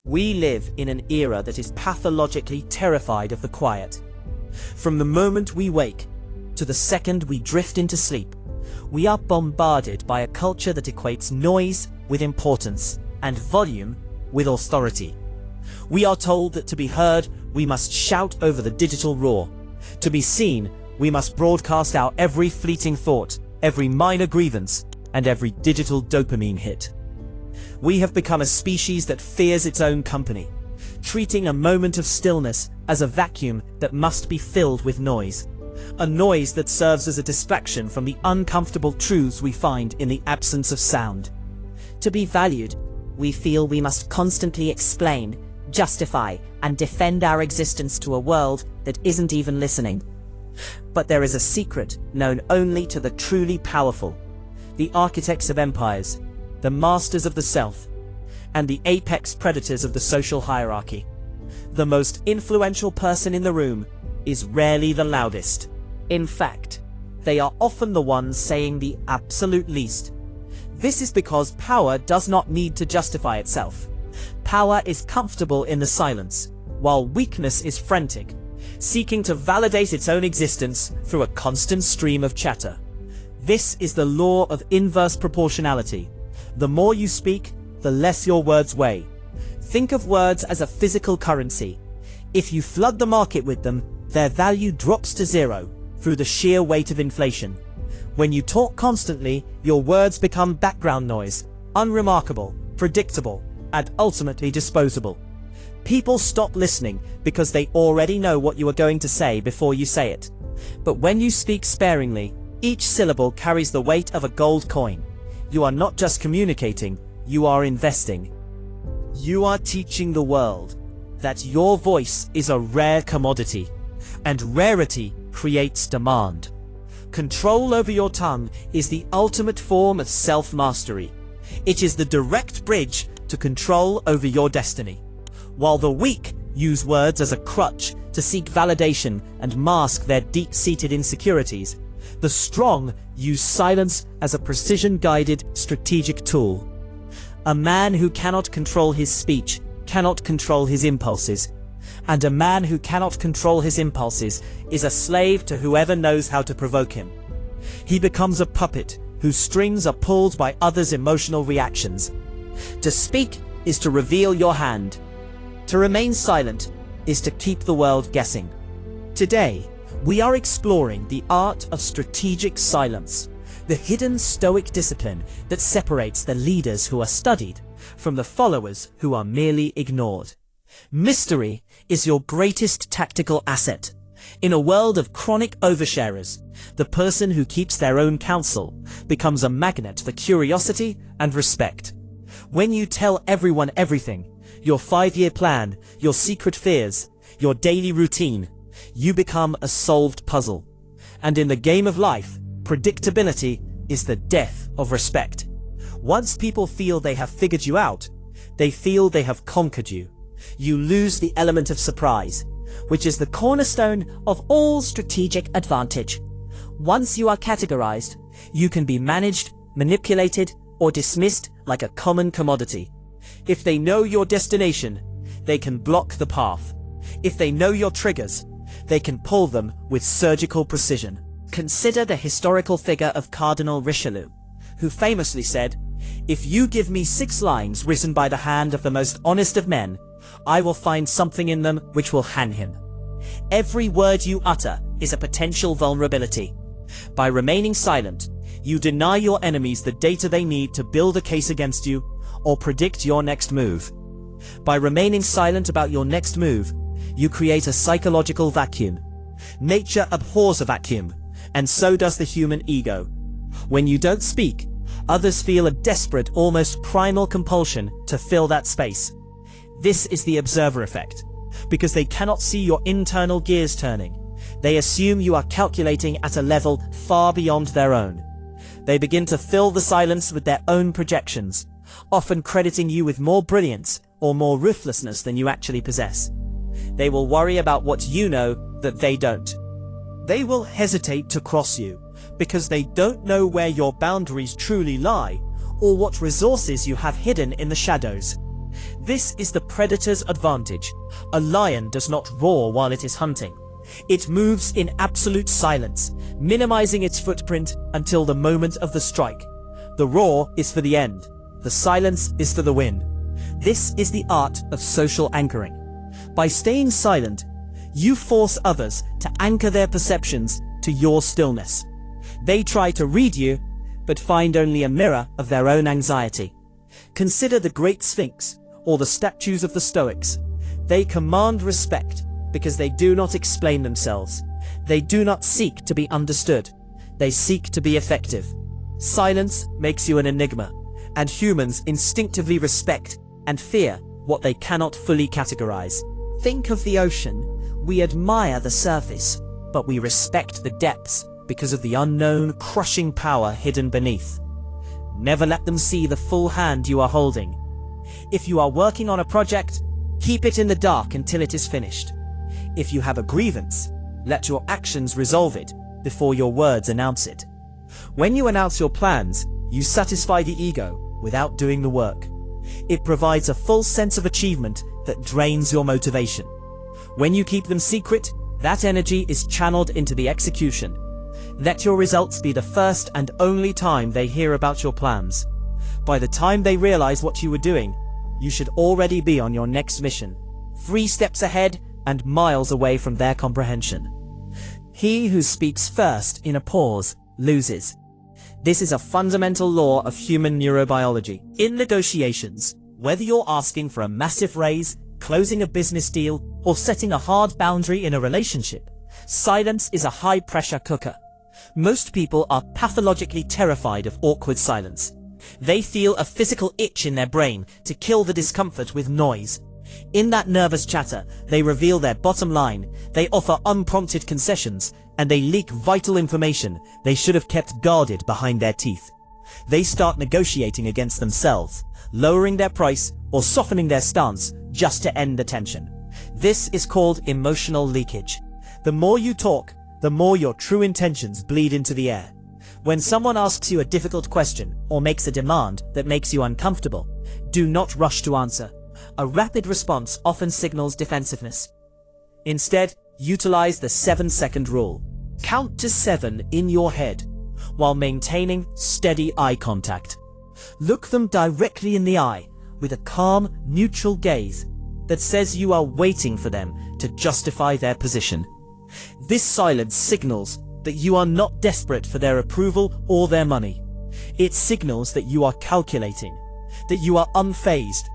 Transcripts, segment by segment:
We live in an era that is pathologically terrified of the quiet. From the moment we wake to the second we drift into sleep, we are bombarded by a culture that equates noise with importance and volume with authority. We are told that to be heard, we must shout over the digital roar. To be seen, we must broadcast our every fleeting thought, every minor grievance, and every digital dopamine hit. We have become a species that fears its own company, treating a moment of stillness as a vacuum that must be filled with noise. A noise that serves as a distraction from the uncomfortable truths we find in the absence of sound. To be valued, we feel we must constantly explain, justify, and defend our existence to a world that isn't even listening. But there is a secret known only to the truly powerful, the architects of empires, the masters of the self, and the apex predators of the social hierarchy. The most influential person in the room is rarely the loudest. In fact, they are often the ones saying the absolute least. This is because power does not need to justify itself. Power is comfortable in the silence, while weakness is frantic, seeking to validate its own existence through a constant stream of chatter. This is the law of inverse proportionality. The more you speak, the less your words weigh. Think of words as a physical currency. If you flood the market with them, their value drops to zero through the sheer weight of inflation. When you talk constantly, your words become background noise, unremarkable, predictable, and ultimately disposable. People stop listening because they already know what you are going to say before you say it. But when you speak sparingly, each syllable carries the weight of a gold coin. You are not just communicating, you are investing. You are teaching the world that your voice is a rare commodity, and rarity creates demand. Control over your tongue is the ultimate form of self-mastery. It is the direct bridge to control over your destiny. While the weak use words as a crutch to seek validation and mask their deep-seated insecurities, the strong use silence as a precision-guided strategic tool. A man who cannot control his speech cannot control his impulses, and a man who cannot control his impulses is a slave to whoever knows how to provoke him. He becomes a puppet whose strings are pulled by others' emotional reactions. To speak is to reveal your hand. To remain silent is to keep the world guessing. Today, we are exploring the art of strategic silence, the hidden stoic discipline that separates the leaders who are studied from the followers who are merely ignored. Mystery is your greatest tactical asset. In a world of chronic oversharers, the person who keeps their own counsel becomes a magnet for curiosity and respect. When you tell everyone everything, your 5-year plan, your secret fears, your daily routine, you become a solved puzzle. And in the game of life, predictability is the death of respect. Once people feel they have figured you out, they feel they have conquered you. You lose the element of surprise, which is the cornerstone of all strategic advantage. Once you are categorized, you can be managed, manipulated, or dismissed like a common commodity. If they know your destination, they can block the path. If they know your triggers, they can pull them with surgical precision. Consider the historical figure of Cardinal Richelieu, who famously said, "If you give me 6 lines written by the hand of the most honest of men, I will find something in them which will hang him." Every word you utter is a potential vulnerability. By remaining silent, you deny your enemies the data they need to build a case against you or predict your next move. By remaining silent about your next move, you create a psychological vacuum. Nature abhors a vacuum, and so does the human ego. When you don't speak, others feel a desperate, almost primal compulsion to fill that space. This is the observer effect. Because they cannot see your internal gears turning, they assume you are calculating at a level far beyond their own. They begin to fill the silence with their own projections, often crediting you with more brilliance or more ruthlessness than you actually possess. They will worry about what you know that they don't. They will hesitate to cross you because they don't know where your boundaries truly lie or what resources you have hidden in the shadows. This is the predator's advantage. A lion does not roar while it is hunting. It moves in absolute silence, minimizing its footprint until the moment of the strike. The roar is for the end. The silence is for the win. This is the art of social anchoring. By staying silent, you force others to anchor their perceptions to your stillness. They try to read you, but find only a mirror of their own anxiety. Consider the Great Sphinx, or the statues of the Stoics. They command respect because they do not explain themselves. They do not seek to be understood. They seek to be effective. Silence makes you an enigma, and humans instinctively respect and fear what they cannot fully categorize. Think of the ocean. We admire the surface, but we respect the depths because of the unknown, crushing power hidden beneath. Never let them see the full hand you are holding. If you are working on a project, keep it in the dark until it is finished. If you have a grievance, let your actions resolve it before your words announce it. When you announce your plans, you satisfy the ego without doing the work. It provides a full sense of achievement that drains your motivation. When you keep them secret, that energy is channeled into the execution. Let your results be the first and only time they hear about your plans. By the time they realize what you were doing, you should already be on your next mission, 3 steps ahead and miles away from their comprehension. He who speaks first in a pause loses. This is a fundamental law of human neurobiology. In negotiations, whether you're asking for a massive raise, closing a business deal, or setting a hard boundary in a relationship, silence is a high-pressure cooker. Most people are pathologically terrified of awkward silence. They feel a physical itch in their brain to kill the discomfort with noise. In that nervous chatter, they reveal their bottom line, they offer unprompted concessions, and they leak vital information they should have kept guarded behind their teeth. They start negotiating against themselves, lowering their price or softening their stance just to end the tension. This is called emotional leakage. The more you talk, the more your true intentions bleed into the air. When someone asks you a difficult question or makes a demand that makes you uncomfortable, do not rush to answer. A rapid response often signals defensiveness. Instead, utilize the 7-second rule. Count to 7 in your head while maintaining steady eye contact. Look them directly in the eye with a calm, neutral gaze that says you are waiting for them to justify their position. This silence signals that you are not desperate for their approval or their money. It signals that you are calculating, that you are unfazed,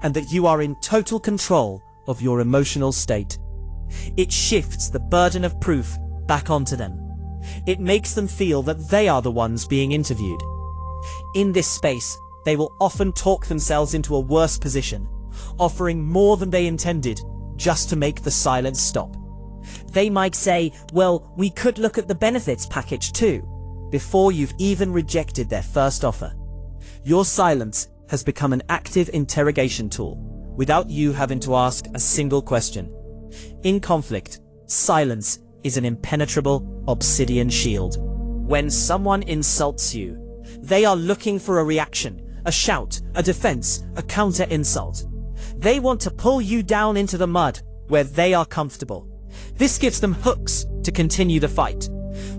and that you are in total control of your emotional state. It shifts the burden of proof back onto them. It makes them feel that they are the ones being interviewed. In this space, they will often talk themselves into a worse position, offering more than they intended just to make the silence stop. They might say, well, we could look at the benefits package too, before you've even rejected their first offer. Your silence has become an active interrogation tool, without you having to ask a single question. In conflict, silence is an impenetrable obsidian shield. When someone insults you, they are looking for a reaction, a shout, a defense, a counter-insult. They want to pull you down into the mud where they are comfortable. This gives them hooks to continue the fight.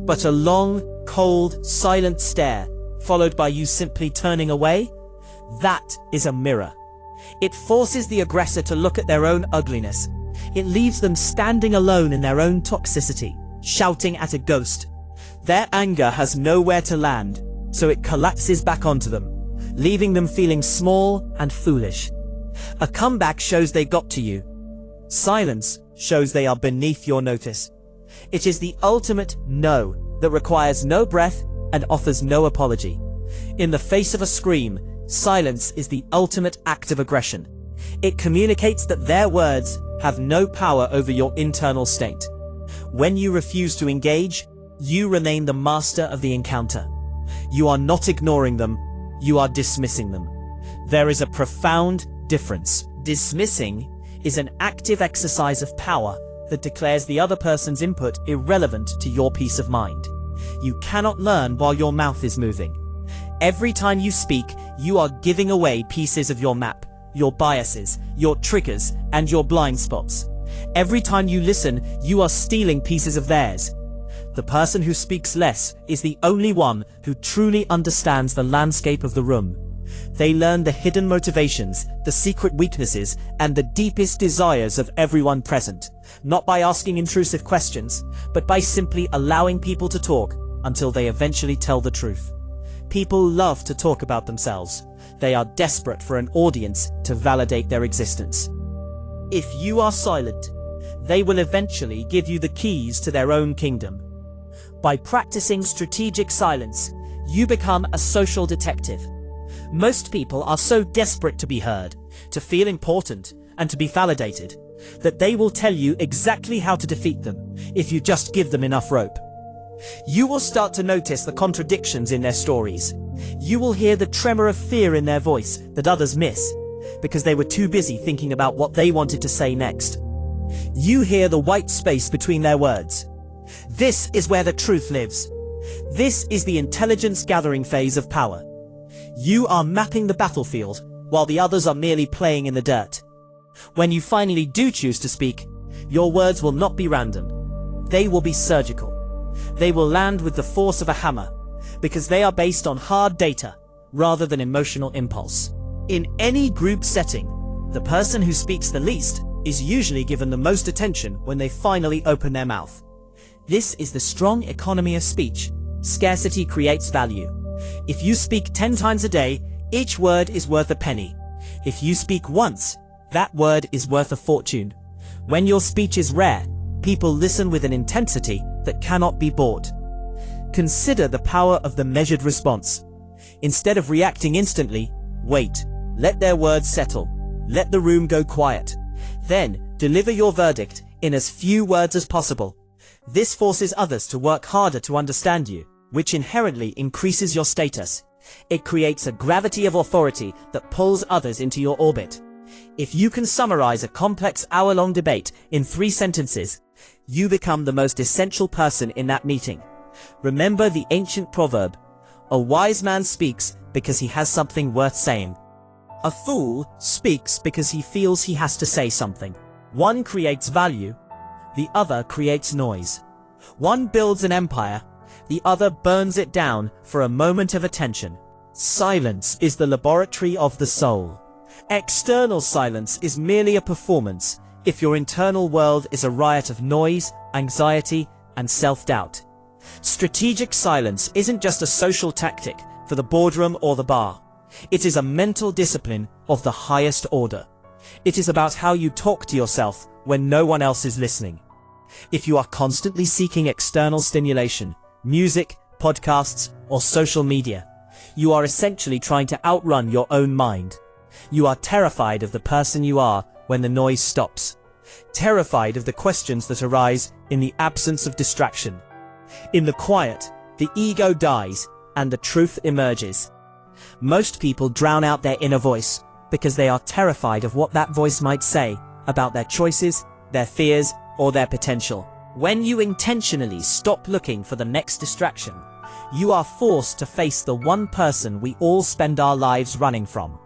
But a long, cold, silent stare, followed by you simply turning away, that is a mirror. It forces the aggressor to look at their own ugliness. It leaves them standing alone in their own toxicity, shouting at a ghost. Their anger has nowhere to land, so it collapses back onto them, leaving them feeling small and foolish. A comeback shows they got to you. Silence shows they are beneath your notice. It is the ultimate no that requires no breath and offers no apology. In the face of a scream, silence is the ultimate act of aggression. It communicates that their words have no power over your internal state. When you refuse to engage, you remain the master of the encounter. You are not ignoring them, you are dismissing them. There is a profound difference. Dismissing is an active exercise of power that declares the other person's input irrelevant to your peace of mind. You cannot learn while your mouth is moving. Every time you speak, you are giving away pieces of your map, your biases, your triggers, and your blind spots. Every time you listen, you are stealing pieces of theirs. The person who speaks less is the only one who truly understands the landscape of the room. They learn the hidden motivations, the secret weaknesses, and the deepest desires of everyone present, not by asking intrusive questions, but by simply allowing people to talk until they eventually tell the truth. People love to talk about themselves. They are desperate for an audience to validate their existence. If you are silent, they will eventually give you the keys to their own kingdom. By practicing strategic silence, you become a social detective. Most people are so desperate to be heard, to feel important, and to be validated, that they will tell you exactly how to defeat them if you just give them enough rope. You will start to notice the contradictions in their stories. You will hear the tremor of fear in their voice that others miss, because they were too busy thinking about what they wanted to say next. You hear the white space between their words. This is where the truth lives. This is the intelligence gathering phase of power. You are mapping the battlefield, while the others are merely playing in the dirt. When you finally do choose to speak, your words will not be random. They will be surgical. They will land with the force of a hammer, because they are based on hard data, rather than emotional impulse. In any group setting, the person who speaks the least is usually given the most attention when they finally open their mouth. This is the strong economy of speech. Scarcity creates value. If you speak 10 times a day, each word is worth a penny. If you speak once, that word is worth a fortune. When your speech is rare, people listen with an intensity that cannot be bought. Consider the power of the measured response. Instead of reacting instantly, wait. Let their words settle. Let the room go quiet. Then, deliver your verdict in as few words as possible. This forces others to work harder to understand you, which inherently increases your status. It creates a gravity of authority that pulls others into your orbit. If you can summarize a complex hour-long debate in 3 sentences, you become the most essential person in that meeting. Remember the ancient proverb, "A wise man speaks because he has something worth saying." A fool speaks because he feels he has to say something. One creates value, the other creates noise. One builds an empire, the other burns it down for a moment of attention. Silence is the laboratory of the soul. External silence is merely a performance if your internal world is a riot of noise, anxiety, and self-doubt. Strategic silence isn't just a social tactic for the boardroom or the bar. It is a mental discipline of the highest order. It is about how you talk to yourself when no one else is listening. If you are constantly seeking external stimulation, music, podcasts, or social media, you are essentially trying to outrun your own mind. You are terrified of the person you are when the noise stops. Terrified of the questions that arise in the absence of distraction. In the quiet, the ego dies and the truth emerges. Most people drown out their inner voice because they are terrified of what that voice might say about their choices, their fears, or their potential. When you intentionally stop looking for the next distraction, you are forced to face the one person we all spend our lives running from: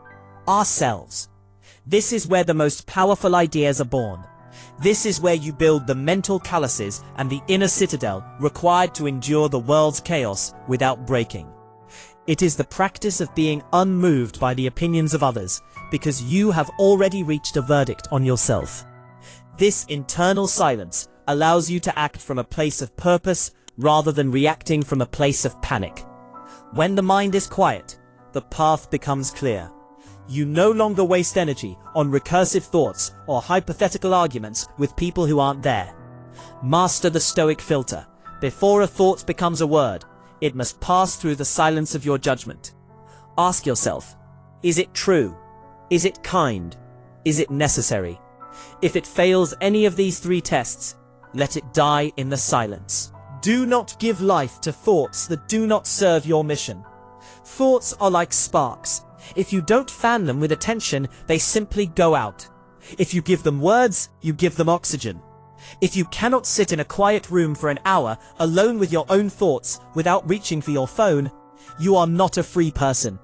ourselves. This is where the most powerful ideas are born. This is where you build the mental calluses and the inner citadel required to endure the world's chaos without breaking. It is the practice of being unmoved by the opinions of others because you have already reached a verdict on yourself. This internal silence allows you to act from a place of purpose rather than reacting from a place of panic. When the mind is quiet, the path becomes clear. You no longer waste energy on recursive thoughts or hypothetical arguments with people who aren't there. Master the Stoic filter. Before a thought becomes a word, it must pass through the silence of your judgment. Ask yourself, is it true? Is it kind? Is it necessary? If it fails any of these 3 tests, let it die in the silence. Do not give life to thoughts that do not serve your mission. Thoughts are like sparks. If you don't fan them with attention, they simply go out. If you give them words, you give them oxygen. If you cannot sit in a quiet room for an hour alone with your own thoughts without reaching for your phone, you are not a free person.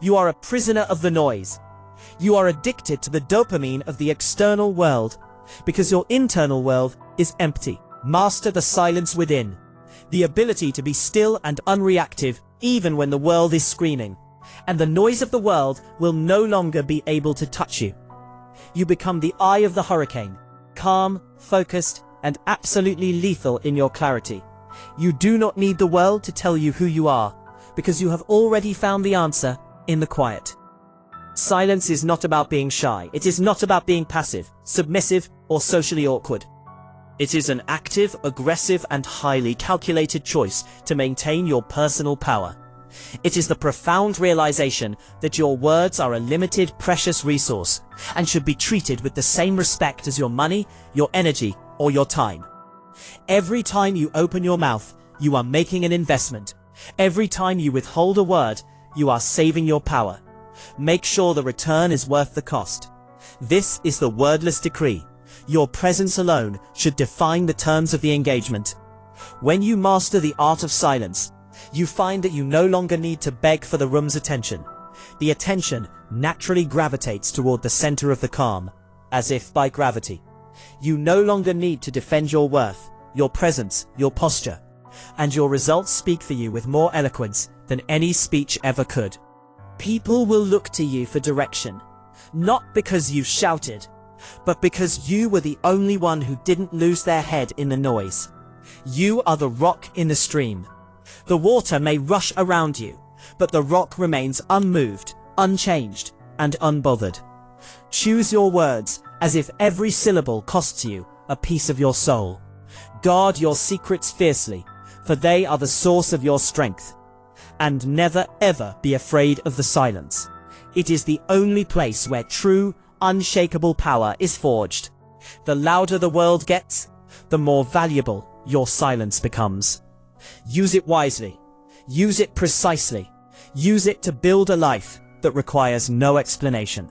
You are a prisoner of the noise. You are addicted to the dopamine of the external world because your internal world is empty. Master the silence within, the ability to be still and unreactive even when the world is screaming, and the noise of the world will no longer be able to touch you. You become the eye of the hurricane, calm, focused, and absolutely lethal in your clarity. You do not need the world to tell you who you are, because you have already found the answer in the quiet. Silence is not about being shy. It is not about being passive, submissive, or socially awkward. It is an active, aggressive, and highly calculated choice to maintain your personal power. It is the profound realization that your words are a limited, precious resource and should be treated with the same respect as your money, your energy, or your time. Every time you open your mouth, you are making an investment. Every time you withhold a word, you are saving your power. Make sure the return is worth the cost. This is the wordless decree. Your presence alone should define the terms of the engagement. When you master the art of silence, you find that you no longer need to beg for the room's attention. The attention naturally gravitates toward the center of the calm, as if by gravity. You no longer need to defend your worth, your presence, your posture, and your results speak for you with more eloquence than any speech ever could. People will look to you for direction, not because you shouted, but because you were the only one who didn't lose their head in the noise. You are the rock in the stream. The water may rush around you, but the rock remains unmoved, unchanged, and unbothered. Choose your words as if every syllable costs you a piece of your soul. Guard your secrets fiercely, for they are the source of your strength. And never ever be afraid of the silence. It is the only place where true, unshakable power is forged. The louder the world gets, the more valuable your silence becomes. Use it wisely. Use it precisely. Use it to build a life that requires no explanation.